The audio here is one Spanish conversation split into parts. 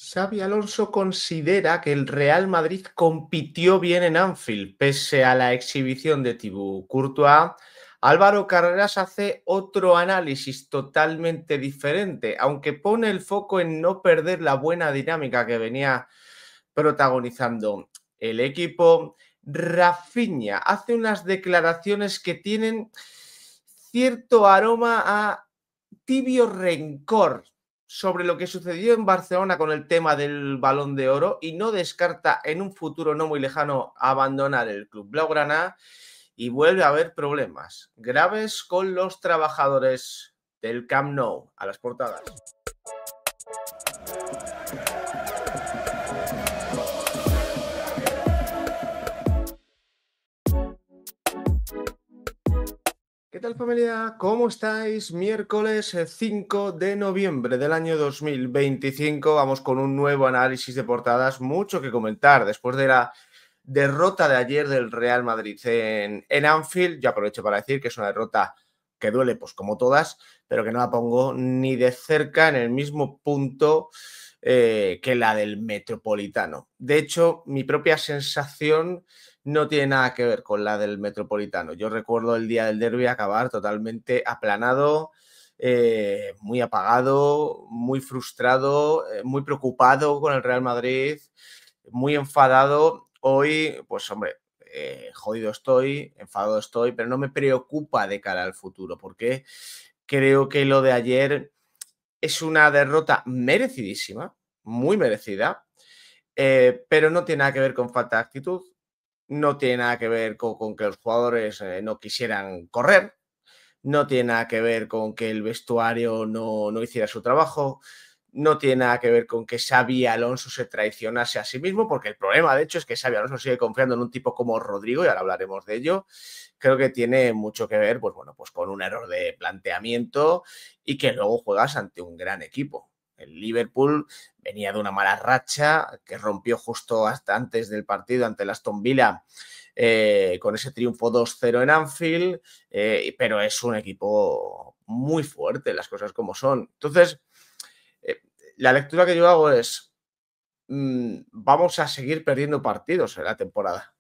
Xabi Alonso considera que el Real Madrid compitió bien en Anfield, pese a la exhibición de Thibaut Courtois. Álvaro Carreras hace otro análisis totalmente diferente, aunque pone el foco en no perder la buena dinámica que venía protagonizando el equipo. Rafinha hace unas declaraciones que tienen cierto aroma a tibio rencor sobre lo que sucedió en Barcelona con el tema del Balón de Oro y no descarta en un futuro no muy lejano abandonar el club blaugrana y vuelve a haber problemas graves con los trabajadores del Camp Nou. A las portadas. ¿Qué tal, familia? ¿Cómo estáis? Miércoles 5 de noviembre del año 2025. Vamos con un nuevo análisis de portadas. Mucho que comentar después de la derrota de ayer del Real Madrid en Anfield. Yo aprovecho para decir que es una derrota que duele, pues como todas, pero que no la pongo ni de cerca en el mismo punto que la del Metropolitano. De hecho, mi propia sensación no tiene nada que ver con la del Metropolitano. Yo recuerdo el día del derbi acabar totalmente aplanado, muy apagado, muy frustrado, muy preocupado con el Real Madrid, muy enfadado. Hoy, pues hombre, jodido estoy, enfadado estoy, pero no me preocupa de cara al futuro, porque creo que lo de ayer es una derrota merecidísima, muy merecida, pero no tiene nada que ver con falta de actitud, no tiene nada que ver con que los jugadores no quisieran correr, no tiene nada que ver con que el vestuario no hiciera su trabajo, no tiene nada que ver con que Xabi Alonso se traicionase a sí mismo, porque el problema, de hecho, es que Xabi Alonso sigue confiando en un tipo como Rodrigo, y ahora hablaremos de ello. Creo que tiene mucho que ver, pues bueno, pues con un error de planteamiento y que luego juegas ante un gran equipo. El Liverpool venía de una mala racha que rompió justo hasta antes del partido ante el Aston Villa con ese triunfo 2-0 en Anfield, pero es un equipo muy fuerte, las cosas como son. Entonces, eh, la lectura que yo hago es, vamos a seguir perdiendo partidos en la temporada.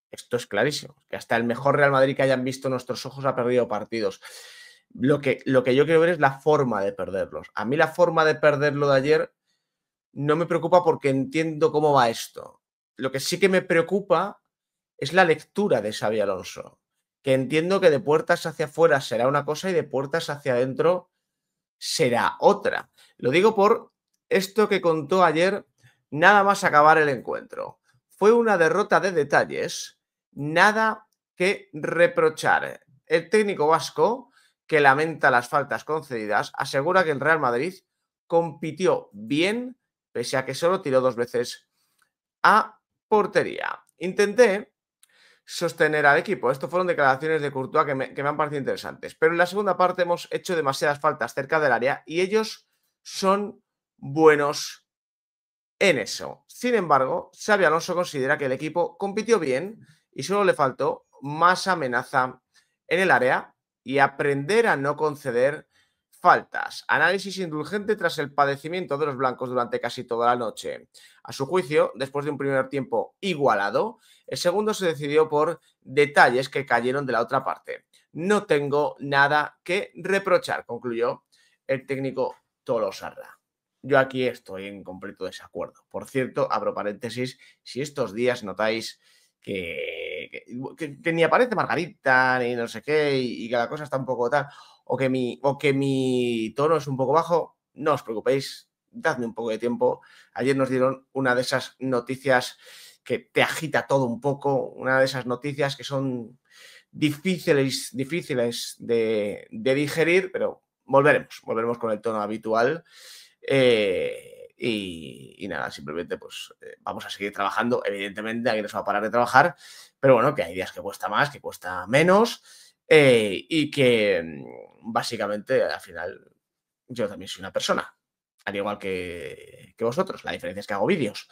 Esto es clarísimo, que hasta el mejor Real Madrid que hayan visto nuestros ojos ha perdido partidos. Lo que yo quiero ver es la forma de perderlos. A mí la forma de perderlo de ayer no me preocupa porque entiendo cómo va esto. Lo que sí que me preocupa es la lectura de Xabi Alonso, que entiendo que de puertas hacia afuera será una cosa y de puertas hacia adentro será otra. Lo digo por esto que contó ayer nada más acabar el encuentro. Fue una derrota de detalles, nada que reprochar. El técnico vasco, que lamenta las faltas concedidas, asegura que el Real Madrid compitió bien, pese a que solo tiró 2 veces a portería. Intenté sostener al equipo. Esto fueron declaraciones de Courtois que me han parecido interesantes. Pero en la segunda parte hemos hecho demasiadas faltas cerca del área y ellos son buenos en eso. Sin embargo, Xabi Alonso considera que el equipo compitió bien y solo le faltó más amenaza en el área y aprender a no conceder faltas. Análisis indulgente tras el padecimiento de los blancos durante casi toda la noche. A su juicio, después de un primer tiempo igualado, el segundo se decidió por detalles que cayeron de la otra parte. No tengo nada que reprochar, concluyó el técnico Tolosarra. Yo aquí estoy en completo desacuerdo. Por cierto, abro paréntesis, si estos días notáis que ni aparece Margarita, ni no sé qué, y que la cosa está un poco tal, o que mi tono es un poco bajo, no os preocupéis, dadme un poco de tiempo. Ayer nos dieron una de esas noticias que te agita todo un poco, una de esas noticias que son difíciles de digerir, pero volveremos con el tono habitual. Y nada, simplemente pues vamos a seguir trabajando. Evidentemente, aquí no se va a parar de trabajar, pero bueno, que hay días que cuesta más, que cuesta menos, y que básicamente al final yo también soy una persona, al igual que vosotros. La diferencia es que hago vídeos,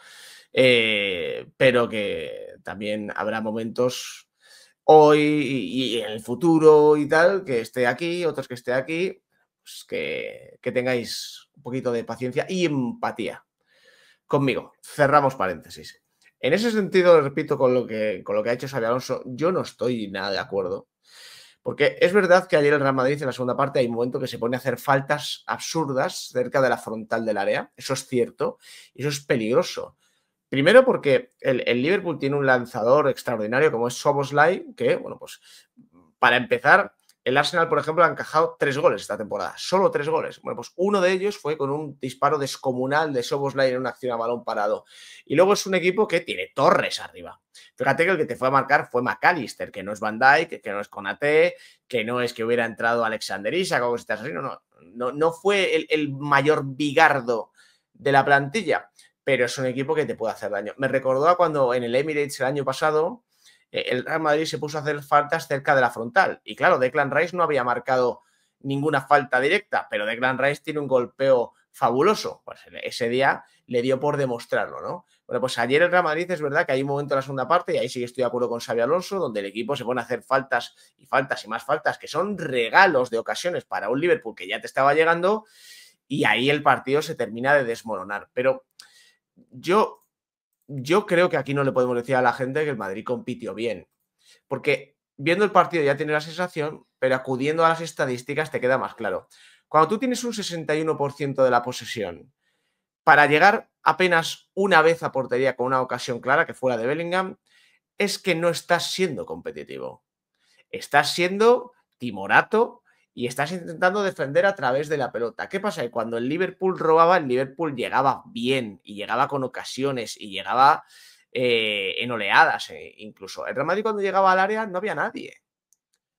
pero que también habrá momentos hoy y en el futuro y tal, que esté aquí, otros que esté aquí, pues que tengáis un poquito de paciencia y empatía. conmigo. Cerramos paréntesis. En ese sentido, repito, con lo que ha hecho Xabi Alonso, yo no estoy nada de acuerdo. Porque es verdad que ayer el Real Madrid en la segunda parte hay un momento que se pone a hacer faltas absurdas cerca de la frontal del área. Eso es cierto y eso es peligroso. Primero porque el Liverpool tiene un lanzador extraordinario como es Szoboszlai, que, bueno, pues para empezar, el Arsenal, por ejemplo, ha encajado 3 goles esta temporada, solo 3 goles. Bueno, pues uno de ellos fue con un disparo descomunal de Szoboszlai en una acción a balón parado. Y luego es un equipo que tiene torres arriba. Fíjate que el que te fue a marcar fue McAllister, que no es Van Dijk, que no es Konaté, que no es que hubiera entrado Alexander Isak o cosas así. No fue el mayor bigardo de la plantilla, pero es un equipo que te puede hacer daño. Me recordó a cuando en el Emirates el año pasado el Real Madrid se puso a hacer faltas cerca de la frontal. Y claro, Declan Rice no había marcado ninguna falta directa, pero Declan Rice tiene un golpeo fabuloso. Pues ese día le dio por demostrarlo, ¿no? Bueno, pues ayer el Real Madrid es verdad que hay un momento en la segunda parte, y ahí sí que estoy de acuerdo con Xabi Alonso, donde el equipo se pone a hacer faltas y más faltas, que son regalos de ocasiones para un Liverpool que ya te estaba llegando, y ahí el partido se termina de desmoronar. Pero yo creo que aquí no le podemos decir a la gente que el Madrid compitió bien, porque viendo el partido ya tienes la sensación, pero acudiendo a las estadísticas te queda más claro. Cuando tú tienes un 61% de la posesión, para llegar apenas una vez a portería con una ocasión clara, que fue la de Bellingham, es que no estás siendo competitivo. Estás siendo timorato y estás intentando defender a través de la pelota. ¿Qué pasa? Que cuando el Liverpool robaba, el Liverpool llegaba bien y llegaba con ocasiones y llegaba en oleadas incluso. El Real Madrid cuando llegaba al área no había nadie.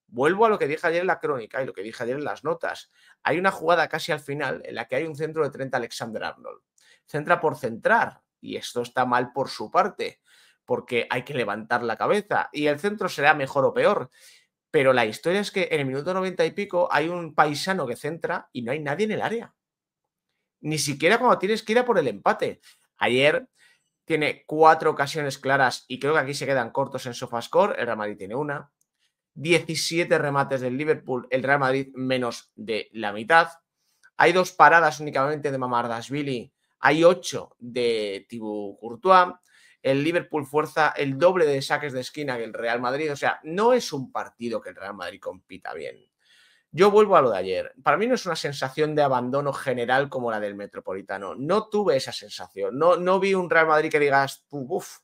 Vuelvo a lo que dije ayer en la crónica y lo que dije ayer en las notas. Hay una jugada casi al final en la que hay un centro de Trent Alexander-Arnold. Centra por centrar y esto está mal por su parte porque hay que levantar la cabeza y el centro será mejor o peor. Pero la historia es que en el minuto 90 y pico hay un paisano que centra y no hay nadie en el área. Ni siquiera cuando tienes que ir a por el empate. Ayer tiene 4 ocasiones claras y creo que aquí se quedan cortos en Sofascore. El Real Madrid tiene una. 17 remates del Liverpool, el Real Madrid menos de la mitad. Hay 2 paradas únicamente de Mamardashvili, hay 8 de Thibaut Courtois. El Liverpool fuerza el doble de saques de esquina que el Real Madrid. O sea, no es un partido que el Real Madrid compita bien. Yo vuelvo a lo de ayer. Para mí no es una sensación de abandono general como la del Metropolitano. No tuve esa sensación. No vi un Real Madrid que digas, uff,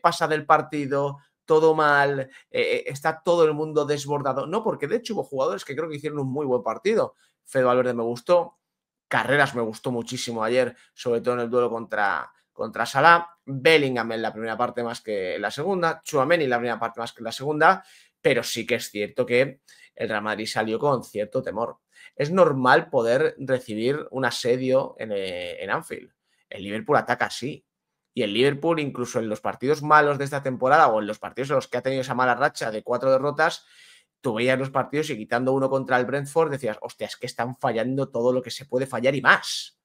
pasa del partido, todo mal, está todo el mundo desbordado. No, porque de hecho hubo jugadores que creo que hicieron un muy buen partido. Fede Valverde me gustó, Carreras me gustó muchísimo ayer, sobre todo en el duelo contra Salah, Bellingham en la primera parte más que en la segunda, Tchouaméni en la primera parte más que en la segunda, pero sí que es cierto que el Real Madrid salió con cierto temor. Es normal poder recibir un asedio en Anfield. El Liverpool ataca así. Y el Liverpool, incluso en los partidos malos de esta temporada o en los partidos en los que ha tenido esa mala racha de 4 derrotas, tú veías los partidos y quitando uno contra el Brentford decías, hostia, es que están fallando todo lo que se puede fallar y más.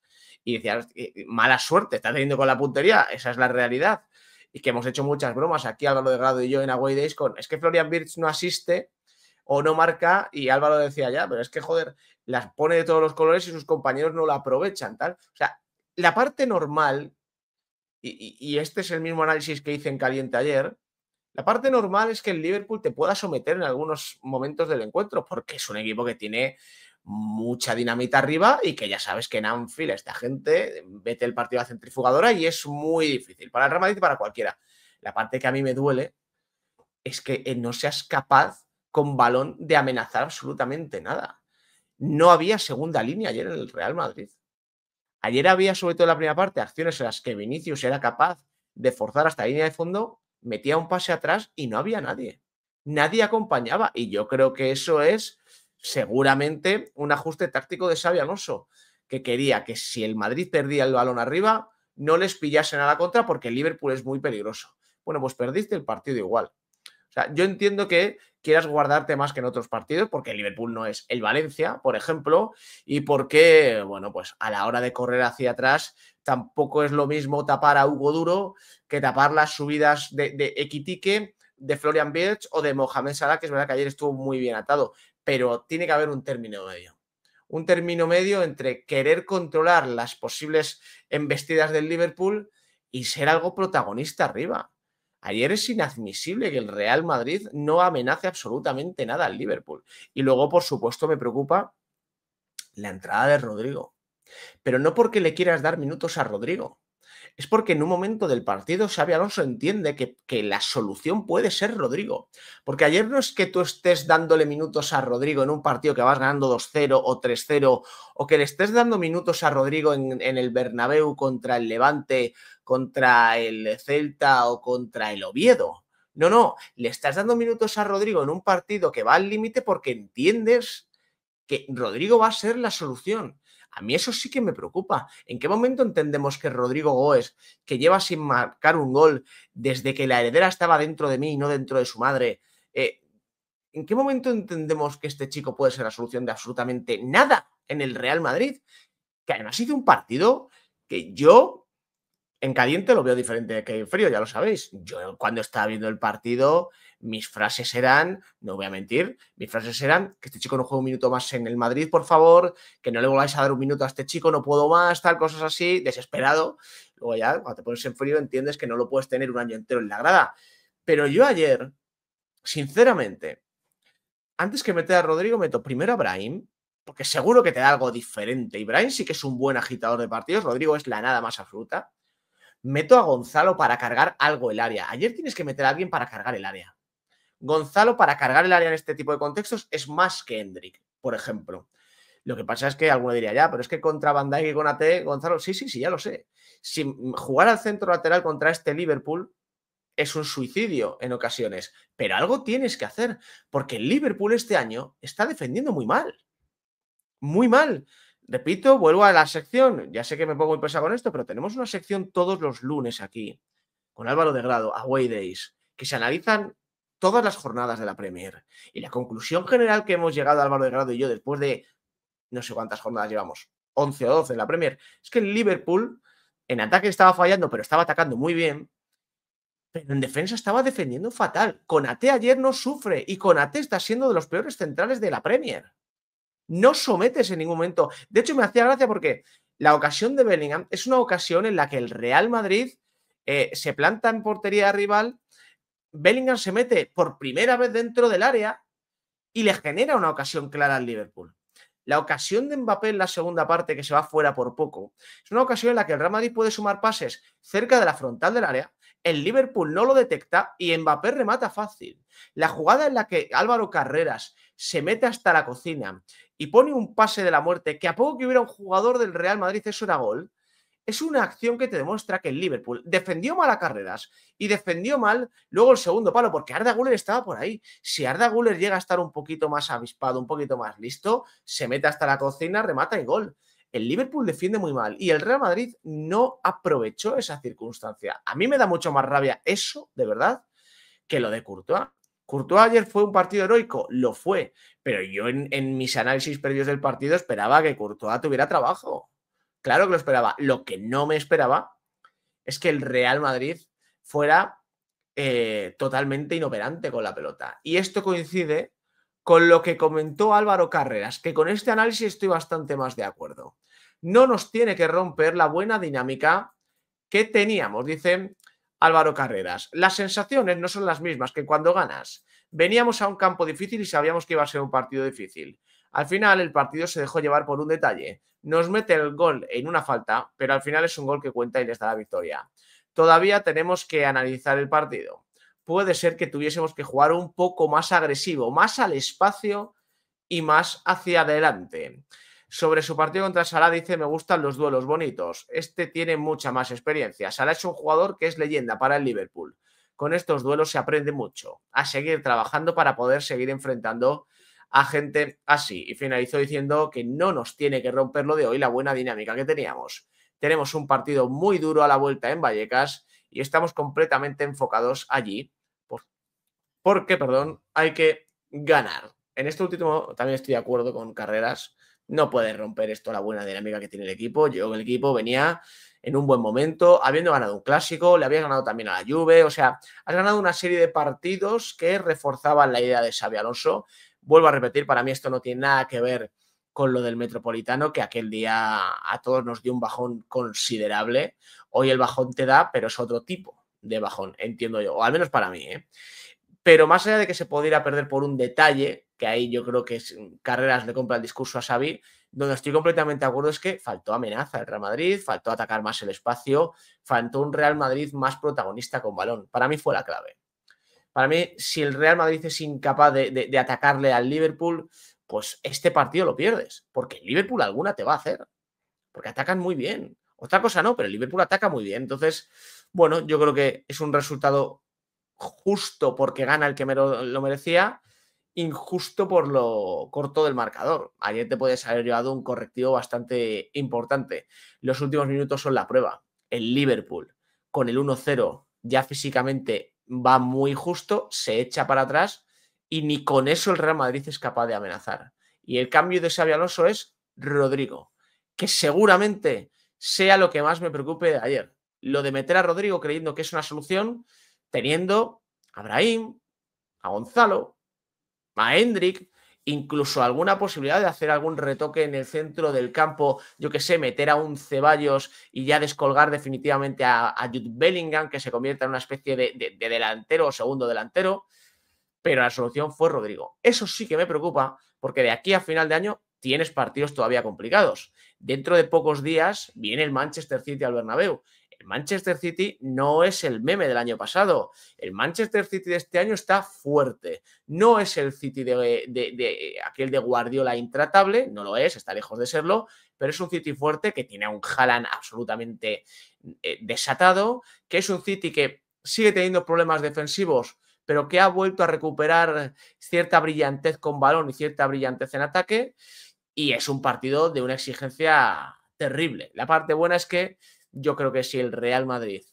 Y decías, mala suerte está teniendo con la puntería, esa es la realidad. Y que hemos hecho muchas bromas aquí, Álvaro de Grado y yo en Away Days, con es que Florian Wirtz no asiste o no marca, y Álvaro decía ya, pero es que joder, las pone de todos los colores y sus compañeros no la aprovechan, tal. O sea, la parte normal, y este es el mismo análisis que hice en Caliente ayer, la parte normal es que el Liverpool te pueda someter en algunos momentos del encuentro, porque es un equipo que tiene mucha dinamita arriba y que ya sabes que en Anfield esta gente vete el partido a la centrifugadora y es muy difícil para el Real Madrid y para cualquiera. La parte que a mí me duele es que no seas capaz con balón de amenazar absolutamente nada. No había segunda línea ayer en el Real Madrid. Ayer había, sobre todo en la primera parte, acciones en las que Vinicius era capaz de forzar hasta la línea de fondo, metía un pase atrás y no había nadie. Nadie acompañaba. Y yo creo que eso es seguramente un ajuste táctico de Xabi Alonso, que quería que si el Madrid perdía el balón arriba, no les pillasen a la contra porque el Liverpool es muy peligroso. Bueno, pues perdiste el partido igual. O sea, yo entiendo que quieras guardarte más que en otros partidos, porque el Liverpool no es el Valencia, por ejemplo, y porque, bueno, pues a la hora de correr hacia atrás tampoco es lo mismo tapar a Hugo Duro que tapar las subidas de Ekitike, de Florian Wirtz o de Mohamed Salah, que es verdad que ayer estuvo muy bien atado, pero tiene que haber un término medio. un término medio entre querer controlar las posibles embestidas del Liverpool y ser algo protagonista arriba. Ayer es inadmisible que el Real Madrid no amenace absolutamente nada al Liverpool. Y luego, por supuesto, me preocupa la entrada de Rodrigo. Pero no porque le quieras dar minutos a Rodrigo. Es porque en un momento del partido Xabi Alonso entiende que la solución puede ser Rodrigo. Porque ayer no es que tú estés dándole minutos a Rodrigo en un partido que vas ganando 2-0 o 3-0, o que le estés dando minutos a Rodrigo en el Bernabéu contra el Levante, contra el Celta o contra el Oviedo. No, no, le estás dando minutos a Rodrigo en un partido que va al límite porque entiendes que Rodrigo va a ser la solución. A mí eso sí que me preocupa. ¿En qué momento entendemos que Rodrigo Goes, que lleva sin marcar un gol desde que la heredera estaba dentro de mí y no dentro de su madre, ¿en qué momento entendemos que este chico puede ser la solución de absolutamente nada en el Real Madrid? Que además hizo un partido que yo en caliente lo veo diferente que en frío, ya lo sabéis. Yo cuando estaba viendo el partido, mis frases eran, no voy a mentir, mis frases eran que este chico no juegue un minuto más en el Madrid, por favor, que no le volváis a dar un minuto a este chico, no puedo más, tal, cosas así, desesperado. Luego ya, cuando te pones en frío, entiendes que no lo puedes tener un año entero en la grada. Pero yo ayer, sinceramente, antes que meter a Rodrigo, meto primero a Brahim, porque seguro que te da algo diferente. Y Brahim sí que es un buen agitador de partidos, Rodrigo es la nada más absoluta. Meto a Gonzalo para cargar algo el área. Ayer tienes que meter a alguien para cargar el área. Gonzalo para cargar el área en este tipo de contextos es más que Hendrik, por ejemplo. Lo que pasa es que alguno diría, ya, pero es que contra Van Dijk y con AT, Gonzalo, sí, ya lo sé. Si jugar al centro lateral contra este Liverpool es un suicidio en ocasiones, pero algo tienes que hacer, porque el Liverpool este año está defendiendo muy mal. Muy mal. Repito, vuelvo a la sección. Ya sé que me pongo muy pesado con esto, pero tenemos una sección todos los lunes aquí, con Álvaro de Grado, Away Days, que se analizan todas las jornadas de la Premier. Y la conclusión general que hemos llegado Álvaro de Grado y yo después de no sé cuántas jornadas llevamos, 11 o 12 en la Premier, es que el Liverpool en ataque estaba fallando, pero estaba atacando muy bien, pero en defensa estaba defendiendo fatal. Konaté ayer no sufre y Konaté está siendo de los peores centrales de la Premier. No sometes en ningún momento. De hecho, me hacía gracia porque la ocasión de Bellingham es una ocasión en la que el Real Madrid se planta en portería rival. Bellingham se mete por primera vez dentro del área y le genera una ocasión clara al Liverpool. La ocasión de Mbappé en la segunda parte, que se va fuera por poco, es una ocasión en la que el Real Madrid puede sumar pases cerca de la frontal del área, el Liverpool no lo detecta y Mbappé remata fácil. La jugada en la que Álvaro Carreras se mete hasta la cocina y pone un pase de la muerte, que a poco que hubiera un jugador del Real Madrid eso era gol, es una acción que te demuestra que el Liverpool defendió mal a Carreras y defendió mal luego el segundo palo, porque Arda Güler estaba por ahí. Si Arda Güler llega a estar un poquito más avispado, un poquito más listo, se mete hasta la cocina, remata y gol. El Liverpool defiende muy mal y el Real Madrid no aprovechó esa circunstancia. A mí me da mucho más rabia eso, de verdad, que lo de Courtois. ¿Courtois ayer fue un partido heroico? Lo fue, pero yo en mis análisis previos del partido esperaba que Courtois tuviera trabajo. Claro que lo esperaba. Lo que no me esperaba es que el Real Madrid fuera totalmente inoperante con la pelota. Y esto coincide con lo que comentó Álvaro Carreras, que con este análisis estoy bastante más de acuerdo. No nos tiene que romper la buena dinámica que teníamos, dice Álvaro Carreras. Las sensaciones no son las mismas que cuando ganas. Veníamos a un campo difícil y sabíamos que iba a ser un partido difícil. Al final el partido se dejó llevar por un detalle. Nos mete el gol en una falta, pero al final es un gol que cuenta y les da la victoria. Todavía tenemos que analizar el partido. Puede ser que tuviésemos que jugar un poco más agresivo, más al espacio y más hacia adelante. Sobre su partido contra Salah dice, me gustan los duelos bonitos. Este tiene mucha más experiencia. Salah es un jugador que es leyenda para el Liverpool. Con estos duelos se aprende mucho. A seguir trabajando para poder seguir enfrentando a gente así. Y finalizó diciendo que no nos tiene que romper lo de hoy la buena dinámica que teníamos. Tenemos un partido muy duro a la vuelta en Vallecas y estamos completamente enfocados allí porque, hay que ganar. En este último también estoy de acuerdo con Carreras. No puede romper esto la buena dinámica que tiene el equipo. Yo, el equipo venía en un buen momento, habiendo ganado un clásico, le había ganado también a la Juve, o sea, has ganado una serie de partidos que reforzaban la idea de Xabi Alonso. Vuelvo a repetir, para mí esto no tiene nada que ver con lo del Metropolitano, que aquel día a todos nos dio un bajón considerable. Hoy el bajón te da, pero es otro tipo de bajón, entiendo yo, o al menos para mí, ¿eh? Pero más allá de que se pudiera perder por un detalle, que ahí yo creo que Carreras le compra el discurso a Xavi, donde estoy completamente de acuerdo es que faltó amenaza al Real Madrid, faltó atacar más el espacio, faltó un Real Madrid más protagonista con balón. Para mí fue la clave. Para mí, si el Real Madrid es incapaz de atacarle al Liverpool, pues este partido lo pierdes, porque el Liverpool alguna te va a hacer, porque atacan muy bien. Otra cosa no, pero el Liverpool ataca muy bien. Entonces, bueno, yo creo que es un resultado justo porque gana el que lo merecía, injusto por lo corto del marcador. Ayer te puedes haber llevado un correctivo bastante importante. Los últimos minutos son la prueba. El Liverpool, con el 1-0, ya físicamente va muy justo, se echa para atrás y ni con eso el Real Madrid es capaz de amenazar. Y el cambio de Xabi Alonso es Rodrigo, que seguramente sea lo que más me preocupe de ayer. Lo de meter a Rodrigo creyendo que es una solución, teniendo a Brahim, a Gonzalo, a Hendrik, incluso alguna posibilidad de hacer algún retoque en el centro del campo, yo que sé, meter a un Ceballos y ya descolgar definitivamente a Jude Bellingham, que se convierta en una especie de delantero o segundo delantero, pero la solución fue Rodrigo. Eso sí que me preocupa, porque de aquí a final de año tienes partidos todavía complicados. Dentro de pocos días viene el Manchester City al Bernabéu. El Manchester City no es el meme del año pasado. El Manchester City de este año está fuerte. No es el City de aquel de Guardiola intratable, no lo es, está lejos de serlo, pero es un City fuerte que tiene a un Haaland absolutamente desatado, que es un City que sigue teniendo problemas defensivos, pero que ha vuelto a recuperar cierta brillantez con balón y cierta brillantez en ataque, y es un partido de una exigencia terrible. La parte buena es que yo creo que si el Real Madrid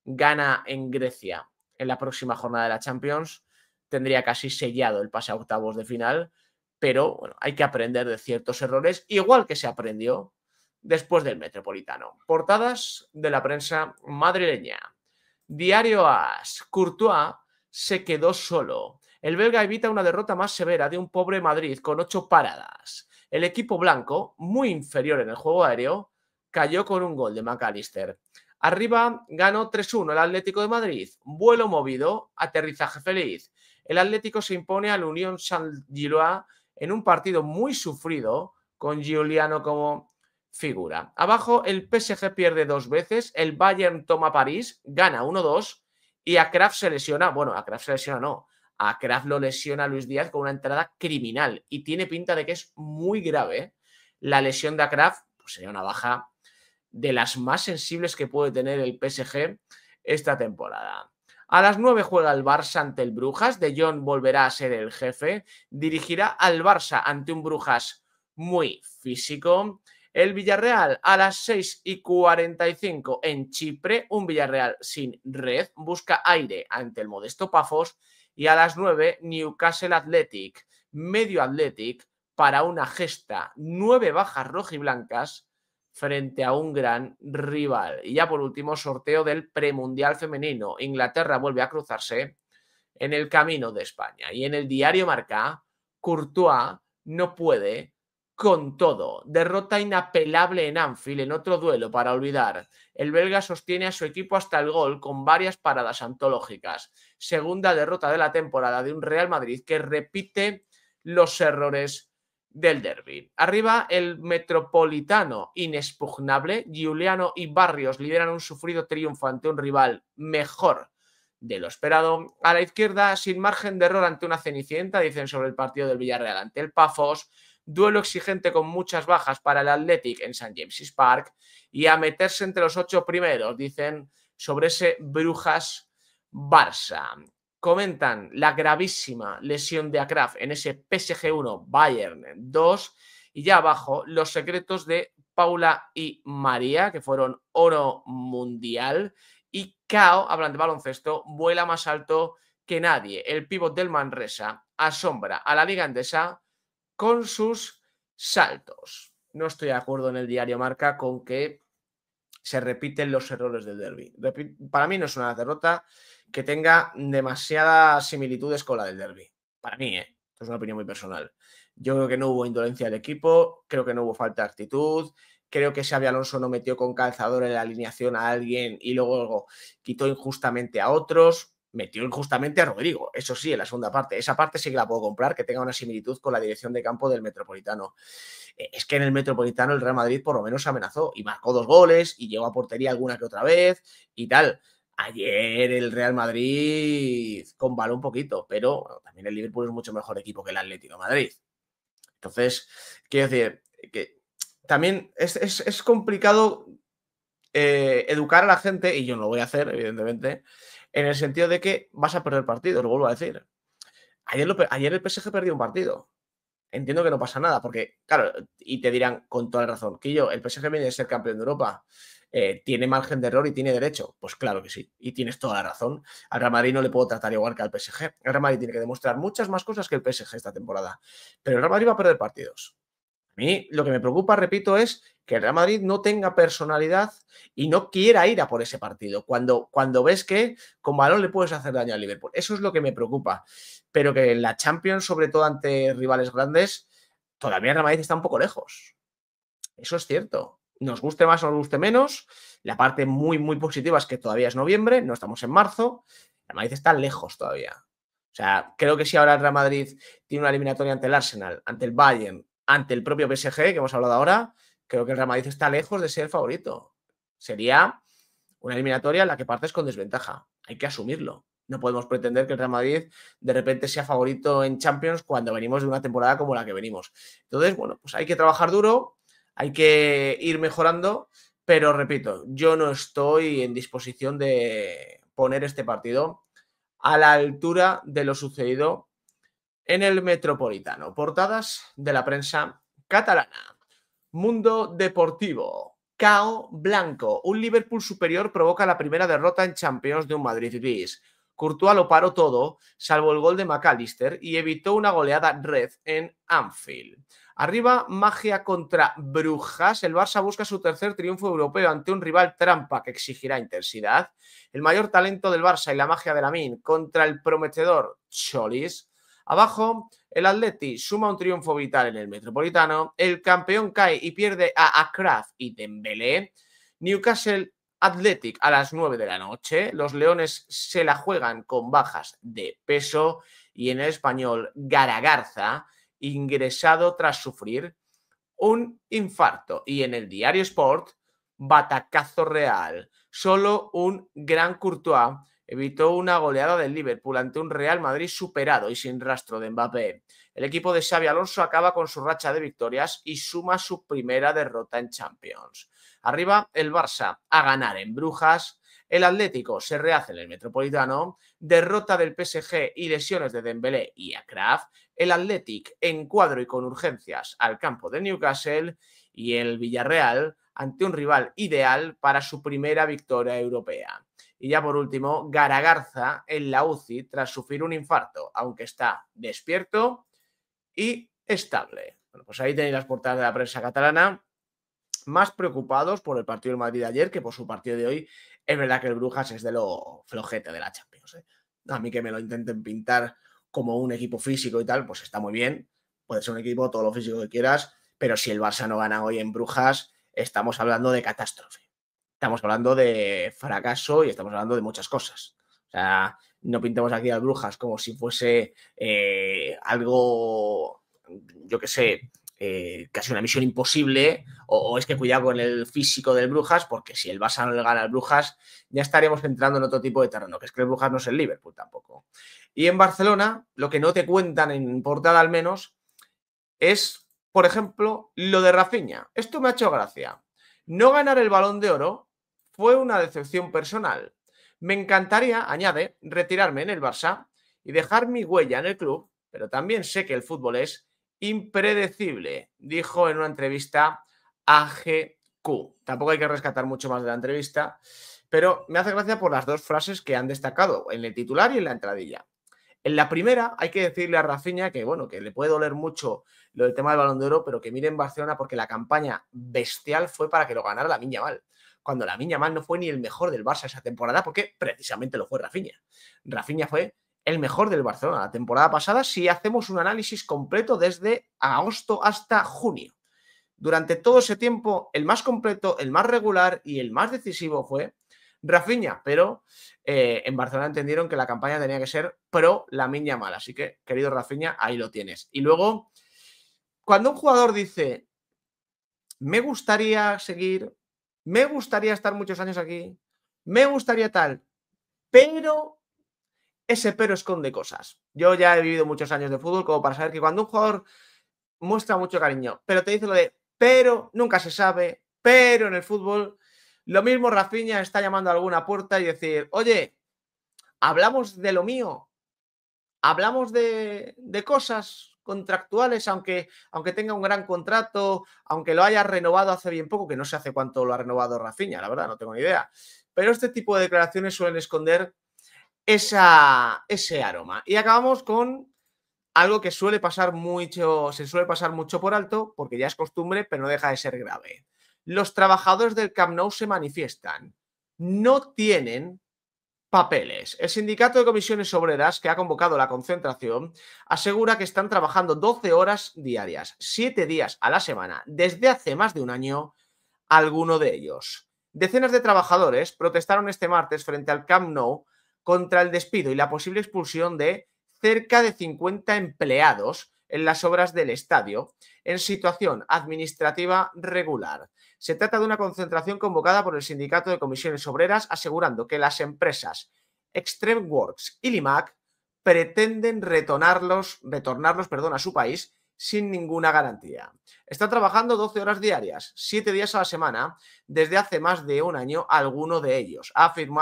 gana en Grecia en la próxima jornada de la Champions, tendría casi sellado el pase a octavos de final, pero bueno, hay que aprender de ciertos errores, igual que se aprendió después del Metropolitano. Portadas de la prensa madrileña. Diario AS, Courtois se quedó solo. El belga evita una derrota más severa de un pobre Madrid con 8 paradas. El equipo blanco, muy inferior en el juego aéreo, cayó con un gol de McAllister. Arriba ganó 3-1 el Atlético de Madrid. Vuelo movido, aterrizaje feliz. El Atlético se impone al Unión Saint-Gilloise en un partido muy sufrido, con Giuliano como figura. Abajo el PSG pierde 2 veces, el Bayern toma París, gana 1-2 y a Kraft se lesiona. Bueno, a Kraft se lesiona no. A Kraft lo lesiona Luis Díaz con una entrada criminal y tiene pinta de que es muy grave. La lesión de Kraft pues sería una baja de las más sensibles que puede tener el PSG esta temporada. A las 9 juega el Barça ante el Brujas. De Jong volverá a ser el jefe. Dirigirá al Barça ante un Brujas muy físico. El Villarreal a las 6:45 en Chipre. Un Villarreal sin red. Busca aire ante el modesto Pafos. Y a las 9 Newcastle Athletic. Medio Athletic para una gesta. 9 bajas rojiblancas frente a un gran rival. Y ya por último, sorteo del premundial femenino. Inglaterra vuelve a cruzarse en el camino de España. Y en el diario Marca, Courtois no puede con todo. Derrota inapelable en Anfield en otro duelo para olvidar. El belga sostiene a su equipo hasta el gol con varias paradas antológicas. Segunda derrota de la temporada de un Real Madrid que repite los errores del derbi. Arriba el Metropolitano inexpugnable. Giuliano y Barrios lideran un sufrido triunfo ante un rival mejor de lo esperado. A la izquierda, sin margen de error ante una cenicienta, dicen sobre el partido del Villarreal ante el Pafos. Duelo exigente con muchas bajas para el Athletic en St. James's Park. Y a meterse entre los 8 primeros, dicen sobre ese Brujas Barça. Comentan la gravísima lesión de Akraf en ese PSG 1, Bayern 2, y ya abajo los secretos de Paula y María, que fueron oro mundial, y Cao, hablando de baloncesto, vuela más alto que nadie. El pívot del Manresa asombra a la Liga Endesa con sus saltos. No estoy de acuerdo en el diario Marca con que se repiten los errores del derbi. Para mí no es una derrota que tenga demasiadas similitudes con la del derbi. Para mí, esto es una opinión muy personal. Yo creo que no hubo indolencia del equipo, creo que no hubo falta de actitud, creo que Xabi Alonso no metió con calzador en la alineación a alguien y luego quitó injustamente a otros, metió injustamente a Rodrigo, eso sí, en la segunda parte. Esa parte sí que la puedo comprar, que tenga una similitud con la dirección de campo del Metropolitano. Es que en el Metropolitano el Real Madrid por lo menos amenazó y marcó 2 goles y llegó a portería alguna que otra vez y tal. Ayer el Real Madrid combaló un poquito, pero bueno, también el Liverpool es mucho mejor equipo que el Atlético de Madrid. Entonces, quiero decir que también es complicado educar a la gente, y yo no lo voy a hacer, evidentemente, en el sentido de que vas a perder partido, lo vuelvo a decir. Ayer el PSG perdió un partido. Entiendo que no pasa nada, porque, claro, y te dirán con toda la razón, que el PSG viene de ser campeón de Europa, ¿tiene margen de error y tiene derecho? Pues claro que sí, y tienes toda la razón. Al Real Madrid no le puedo tratar igual que al PSG. El Real Madrid tiene que demostrar muchas más cosas que el PSG esta temporada, pero el Real Madrid va a perder partidos. A mí lo que me preocupa, repito, es que el Real Madrid no tenga personalidad y no quiera ir a por ese partido. Cuando ves que con balón le puedes hacer daño al Liverpool. Eso es lo que me preocupa. Pero que en la Champions, sobre todo ante rivales grandes, todavía el Real Madrid está un poco lejos. Eso es cierto. Nos guste más o nos guste menos. La parte muy, muy positiva es que todavía es noviembre, no estamos en marzo. El Madrid está lejos todavía. O sea, creo que si ahora el Real Madrid tiene una eliminatoria ante el Arsenal, ante el Bayern, ante el propio PSG, que hemos hablado ahora, creo que el Real Madrid está lejos de ser el favorito. Sería una eliminatoria en la que partes con desventaja. Hay que asumirlo. No podemos pretender que el Real Madrid de repente sea favorito en Champions cuando venimos de una temporada como la que venimos. Entonces, bueno, pues hay que trabajar duro, hay que ir mejorando, pero repito, yo no estoy en disposición de poner este partido a la altura de lo sucedido en el Metropolitano. Portadas de la prensa catalana. Mundo Deportivo. Cao blanco. Un Liverpool superior provoca la primera derrota en Champions de un Madrid gris. Courtois lo paró todo, salvo el gol de McAllister, y evitó una goleada red en Anfield. Arriba, magia contra Brujas. El Barça busca su tercer triunfo europeo ante un rival trampa que exigirá intensidad. El mayor talento del Barça y la magia de Lamine contra el prometedor Cholis. Abajo, el Atleti suma un triunfo vital en el Metropolitano. El campeón cae y pierde a Akraf y Dembélé. Newcastle Athletic a las 9 de la noche. Los Leones se la juegan con bajas de peso. Y en el Español, Garagarza, ingresado tras sufrir un infarto. Y en el Diario Sport, batacazo real. Solo un gran Courtois evitó una goleada del Liverpool ante un Real Madrid superado y sin rastro de Mbappé. El equipo de Xabi Alonso acaba con su racha de victorias y suma su primera derrota en Champions. Arriba, el Barça a ganar en Brujas. El Atlético se rehace en el Metropolitano. Derrota del PSG y lesiones de Dembélé y Akraf. El Athletic en cuadro y con urgencias al campo de Newcastle. Y el Villarreal ante un rival ideal para su primera victoria europea. Y ya por último, Garagarza en la UCI tras sufrir un infarto, aunque está despierto y estable. Bueno, pues ahí tenéis las portadas de la prensa catalana, más preocupados por el partido del Madrid de ayer que por su partido de hoy. Es verdad que el Brujas es de lo flojete de la Champions. A mí que me lo intenten pintar como un equipo físico y tal, pues está muy bien. Puede ser un equipo todo lo físico que quieras, pero si el Barça no gana hoy en Brujas, estamos hablando de catástrofe. Estamos hablando de fracaso y estamos hablando de muchas cosas. O sea, no pintemos aquí al Brujas como si fuese algo, yo qué sé, casi una misión imposible, o es que cuidado con el físico del Brujas, porque si el Barça no le gana al Brujas, ya estaríamos entrando en otro tipo de terreno, que es que el Brujas no es el Liverpool tampoco. Y en Barcelona, lo que no te cuentan en portada al menos, es, por ejemplo, lo de Rafinha. Esto me ha hecho gracia. No ganar el Balón de Oro fue una decepción personal. Me encantaría, añade, retirarme en el Barça y dejar mi huella en el club, pero también sé que el fútbol es impredecible, dijo en una entrevista a GQ. Tampoco hay que rescatar mucho más de la entrevista, pero me hace gracia por las dos frases que han destacado, en el titular y en la entradilla. En la primera hay que decirle a Rafinha que, bueno, que le puede doler mucho lo del tema del Balón de Oro, pero que mire en Barcelona porque la campaña bestial fue para que lo ganara Lamine Yamal. Cuando Lamine Yamal no fue ni el mejor del Barça esa temporada porque precisamente lo fue Rafinha. Rafinha fue el mejor del Barcelona la temporada pasada si hacemos un análisis completo desde agosto hasta junio. Durante todo ese tiempo, el más completo, el más regular y el más decisivo fue Rafinha, pero en Barcelona entendieron que la campaña tenía que ser pro Lamine Yamal. Así que, querido Rafinha, ahí lo tienes. Y luego, cuando un jugador dice, me gustaría seguir, me gustaría estar muchos años aquí, me gustaría tal, pero ese pero esconde cosas. Yo ya he vivido muchos años de fútbol como para saber que cuando un jugador muestra mucho cariño, pero te dice lo de pero, nunca se sabe, pero en el fútbol, lo mismo Rafinha está llamando a alguna puerta y decir, oye, hablamos de lo mío, hablamos de cosas contractuales, aunque tenga un gran contrato, aunque lo haya renovado hace bien poco, que no sé hace cuánto lo ha renovado Rafinha, la verdad, no tengo ni idea. Pero este tipo de declaraciones suelen esconder ese aroma. Y acabamos con algo que suele pasar mucho, se suele pasar mucho por alto, porque ya es costumbre, pero no deja de ser grave. Los trabajadores del Camp Nou se manifiestan. No tienen papeles. El sindicato de comisiones obreras, que ha convocado la concentración, asegura que están trabajando 12 horas diarias, 7 días a la semana, desde hace más de un año, alguno de ellos. Decenas de trabajadores protestaron este martes frente al Camp Nou contra el despido y la posible expulsión de cerca de 50 empleados en las obras del estadio en situación administrativa regular. Se trata de una concentración convocada por el Sindicato de Comisiones Obreras, asegurando que las empresas Extreme Works y Limac pretenden retornarlos a su país sin ninguna garantía. Está trabajando 12 horas diarias, 7 días a la semana, desde hace más de un año, alguno de ellos. Afirmó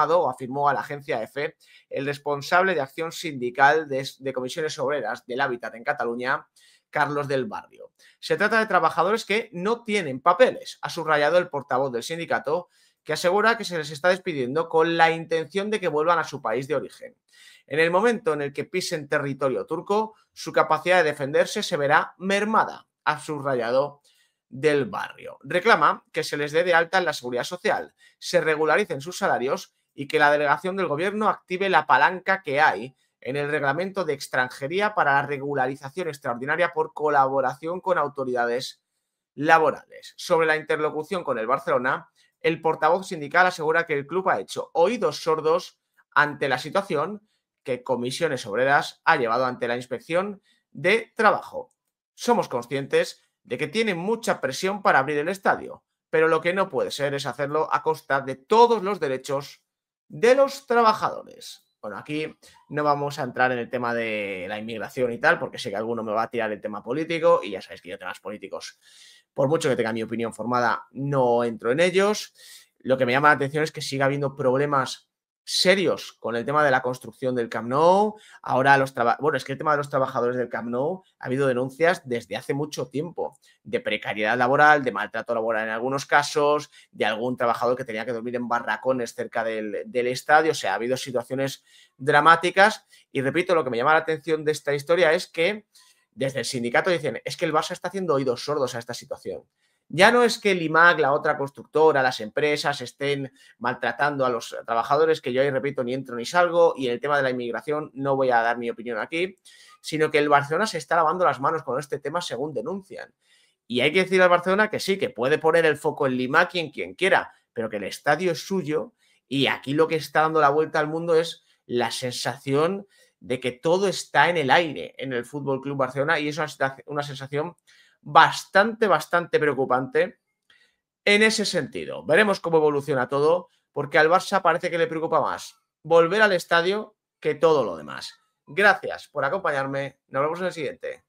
a la agencia EFE el responsable de acción sindical de comisiones obreras del Hábitat en Cataluña, Carlos del Barrio. Se trata de trabajadores que no tienen papeles, ha subrayado el portavoz del sindicato, que asegura que se les está despidiendo con la intención de que vuelvan a su país de origen. En el momento en el que pisen territorio turco, su capacidad de defenderse se verá mermada, ha subrayado del Barrio. Reclama que se les dé de alta en la seguridad social, se regularicen sus salarios y que la delegación del gobierno active la palanca que hay en el reglamento de extranjería para la regularización extraordinaria por colaboración con autoridades laborales. Sobre la interlocución con el Barcelona, el portavoz sindical asegura que el club ha hecho oídos sordos ante la situación que Comisiones Obreras ha llevado ante la Inspección de Trabajo. Somos conscientes de que tienen mucha presión para abrir el estadio, pero lo que no puede ser es hacerlo a costa de todos los derechos de los trabajadores. Bueno, aquí no vamos a entrar en el tema de la inmigración y tal, porque sé que alguno me va a tirar el tema político y ya sabéis que yo temas políticos, por mucho que tenga mi opinión formada, no entro en ellos. Lo que me llama la atención es que siga habiendo problemas serios con el tema de la construcción del Camp Nou. Ahora es que el tema de los trabajadores del Camp Nou ha habido denuncias desde hace mucho tiempo de precariedad laboral, de maltrato laboral en algunos casos, de algún trabajador que tenía que dormir en barracones cerca del estadio. O sea, ha habido situaciones dramáticas y repito, lo que me llama la atención de esta historia es que desde el sindicato dicen, es que el Barça está haciendo oídos sordos a esta situación. Ya no es que el IMAC, la otra constructora, las empresas estén maltratando a los trabajadores, que yo ahí repito, ni entro ni salgo, y en el tema de la inmigración no voy a dar mi opinión aquí, sino que el Barcelona se está lavando las manos con este tema según denuncian. Y hay que decir al Barcelona que sí, que puede poner el foco en Limac en quien quiera, pero que el estadio es suyo y aquí lo que está dando la vuelta al mundo es la sensación de que todo está en el aire en el Fútbol Club Barcelona y es una sensación bastante preocupante en ese sentido. Veremos cómo evoluciona todo, porque al Barça parece que le preocupa más volver al estadio que todo lo demás. Gracias por acompañarme. Nos vemos en el siguiente.